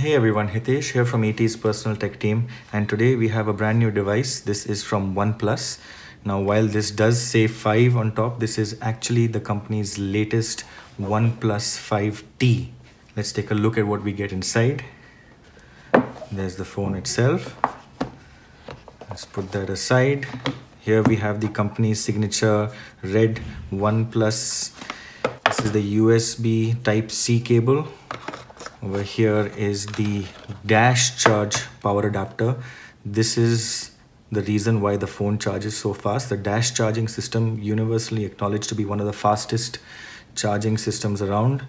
Hey everyone, Hitesh here from ET's personal tech team, and today we have a brand new device. This is from OnePlus. Now while this does say 5 on top, this is actually the company's latest OnePlus 5T. Let's take a look at what we get inside. There's the phone itself. Let's put that aside. Here we have the company's signature red OnePlus. This is the USB Type-C cable. Over here is the dash charge power adapter. This is the reason why the phone charges so fast. The dash charging system, universally acknowledged to be one of the fastest charging systems around.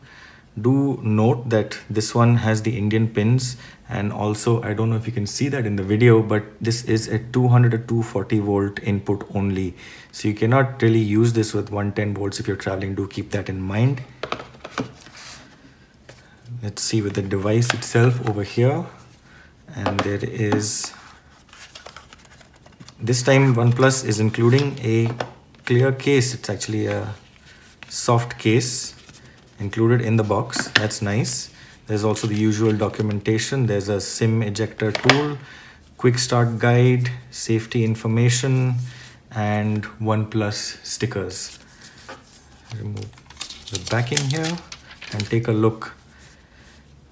Do note that this one has the Indian pins, and also I don't know if you can see that in the video, but this is a 200 to 240 volt input only. So you cannot really use this with 110 volts if you're traveling. Do keep that in mind. Let's see with the device itself over here. And there is, this time OnePlus is including a clear case. It's actually a soft case included in the box. That's nice. There's also the usual documentation. There's a SIM ejector tool, quick start guide, safety information, and OnePlus stickers. Remove the backing here and take a look.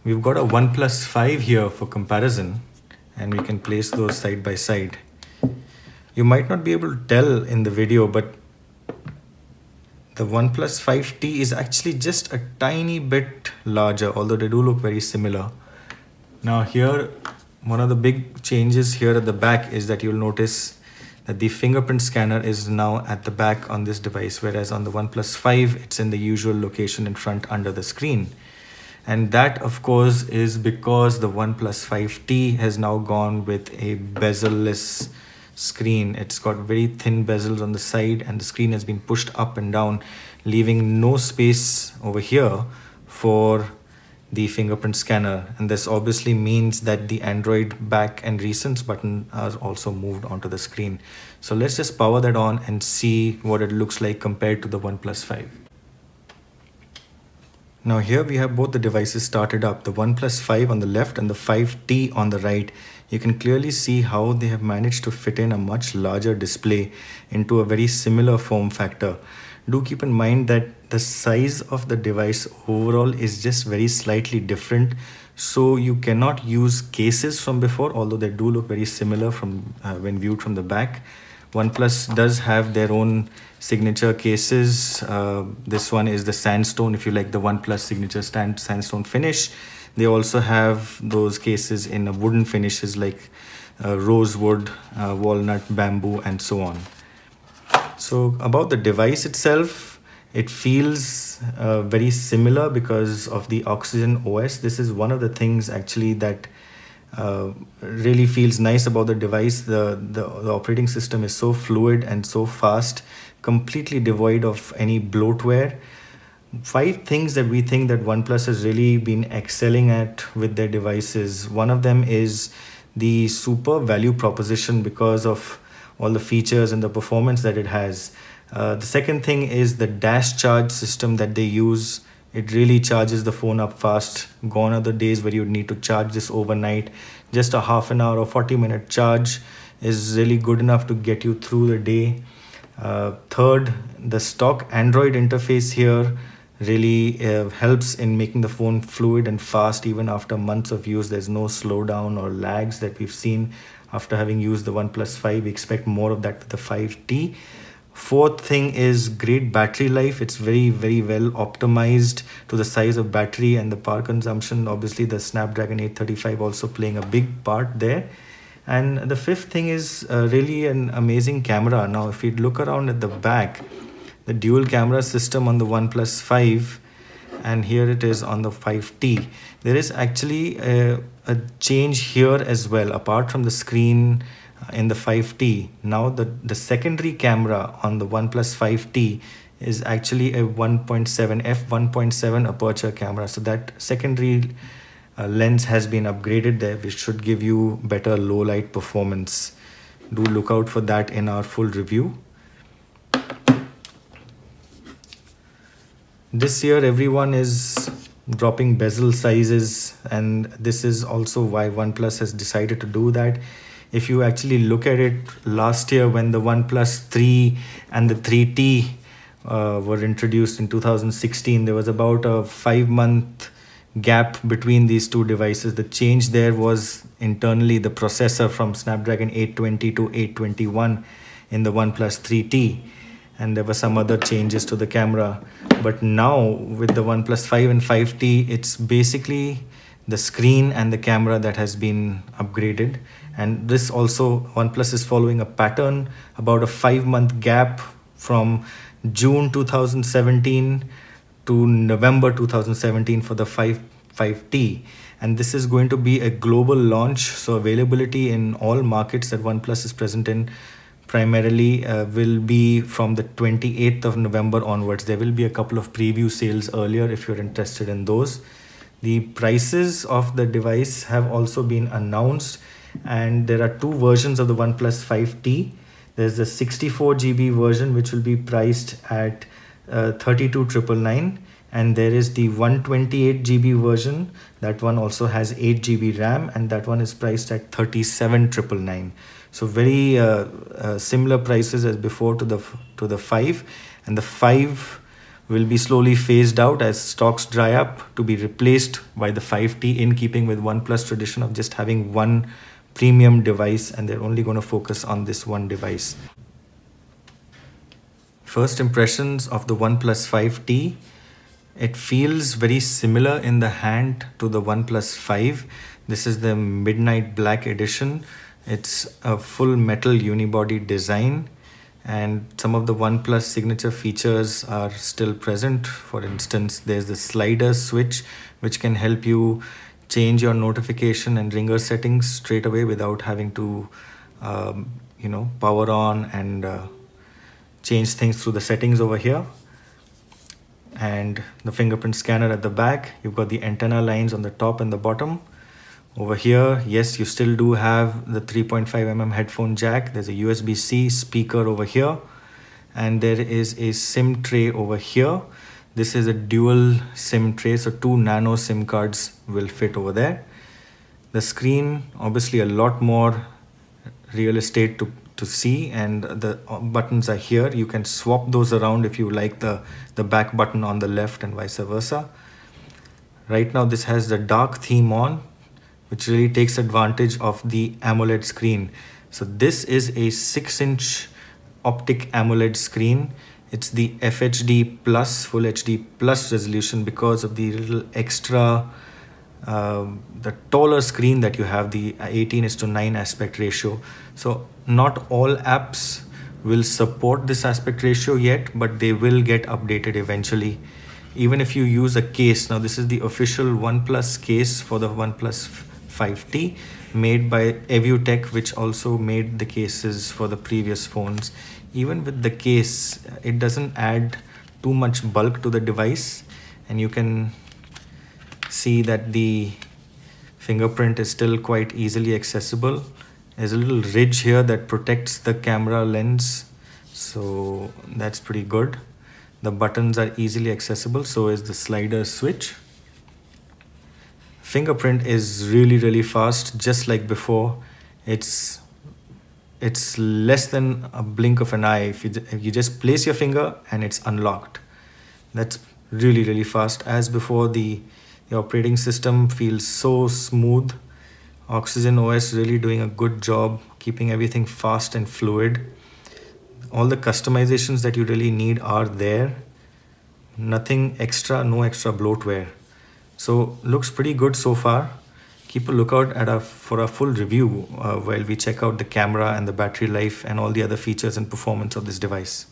We've got a OnePlus 5 here for comparison, and we can place those side by side. You might not be able to tell in the video, but the OnePlus 5T is actually just a tiny bit larger, although they do look very similar. Now here, one of the big changes here at the back is that you'll notice that the fingerprint scanner is now at the back on this device, whereas on the OnePlus 5, it's in the usual location in front under the screen. And that, of course, is because the OnePlus 5T has now gone with a bezel-less screen. It's got very thin bezels on the side, and the screen has been pushed up and down, leaving no space over here for the fingerprint scanner. And this obviously means that the Android back and recents button are also moved onto the screen. So let's just power that on and see what it looks like compared to the OnePlus 5. Now here we have both the devices started up, the OnePlus 5 on the left and the 5T on the right. You can clearly see how they have managed to fit in a much larger display into a very similar form factor. Do keep in mind that the size of the device overall is just very slightly different. So you cannot use cases from before, although they do look very similar from when viewed from the back. OnePlus does have their own signature cases. This one is the sandstone, if you like the OnePlus signature sandstone finish. They also have those cases in a wooden finishes like rosewood, walnut, bamboo, and so on. So about the device itself, it feels very similar because of the Oxygen OS. This is one of the things actually that really feels nice about the device. The operating system is so fluid and so fast, completely devoid of any bloatware. 5 things that we think that OnePlus has really been excelling at with their devices. One of them is the super value proposition because of all the features and the performance that it has. The second thing is the dash charge system that they use. It really charges the phone up fast. Gone are the days where you need to charge this overnight. Just a half an hour or 40-minute charge is really good enough to get you through the day. Third, the stock Android interface here really helps in making the phone fluid and fast even after months of use. There's no slowdown or lags that we've seen after having used the OnePlus 5. We expect more of that with the 5T. Fourth thing is great battery life. It's very, very well optimized to the size of battery and the power consumption. Obviously, the Snapdragon 835 also playing a big part there. And the fifth thing is really an amazing camera. Now, if we look around at the back, the dual camera system on the OnePlus 5, and here it is on the 5T. There is actually a change here as well, apart from the screen in the 5T. Now the secondary camera on the OnePlus 5T is actually a 1.7 f1.7 aperture camera. So that secondary lens has been upgraded there, which should give you better low light performance. Do look out for that in our full review. This year everyone is dropping bezel sizes, and this is also why OnePlus has decided to do that. If you actually look at it, last year when the OnePlus 3 and the 3T were introduced in 2016, there was about a 5-month gap between these two devices. The change there was internally the processor from Snapdragon 820 to 821 in the OnePlus 3T, and there were some other changes to the camera. But now with the OnePlus 5 and 5T, it's basically the screen and the camera that has been upgraded. And this also, OnePlus is following a pattern, about a 5-month gap from June 2017 to November 2017 for the 5T. And this is going to be a global launch, so availability in all markets that OnePlus is present in primarily will be from the 28th of November onwards. There will be a couple of preview sales earlier if you're interested in those. The prices of the device have also been announced, and there are two versions of the OnePlus 5T. There's the 64 GB version, which will be priced at 32,999, and there is the 128 GB version. That one also has 8 GB RAM, and that one is priced at 37,999. So very similar prices as before to the 5, and the 5 will be slowly phased out as stocks dry up to be replaced by the 5T, in keeping with OnePlus tradition of just having one premium device, and they're only going to focus on this one device. First impressions of the OnePlus 5T. It feels very similar in the hand to the OnePlus 5. This is the Midnight Black edition. It's a full metal unibody design, and some of the OnePlus signature features are still present. For instance, there's the slider switch, which can help you change your notification and ringer settings straight away without having to power on and change things through the settings over here. And the fingerprint scanner at the back. You've got the antenna lines on the top and the bottom. Over here, yes, you still do have the 3.5mm headphone jack. There's a USB-C speaker over here, and there is a SIM tray over here. This is a dual SIM tray, so 2 nano SIM cards will fit over there. The screen, obviously a lot more real estate to see, and the buttons are here. You can swap those around if you like the back button on the left and vice versa. Right now this has the dark theme on, which really takes advantage of the AMOLED screen. So this is a 6-inch optic AMOLED screen. It's the FHD plus, full HD plus resolution, because of the little extra, the taller screen that you have, the 18:9 aspect ratio. So not all apps will support this aspect ratio yet, but they will get updated eventually. Even if you use a case, now this is the official OnePlus case for the OnePlus 5T, made by EvuTech, which also made the cases for the previous phones. Even with the case, it doesn't add too much bulk to the device, and you can see that the fingerprint is still quite easily accessible. There's a little ridge here that protects the camera lens, so that's pretty good. The buttons are easily accessible, so is the slider switch. Fingerprint is really fast, just like before. It's less than a blink of an eye. If you just place your finger and it's unlocked. That's really fast. As before, the operating system feels so smooth. Oxygen OS really doing a good job keeping everything fast and fluid. All the customizations that you really need are there. Nothing extra, no extra bloatware. So looks pretty good so far. Keep a lookout for a full review while we check out the camera and the battery life and all the other features and performance of this device.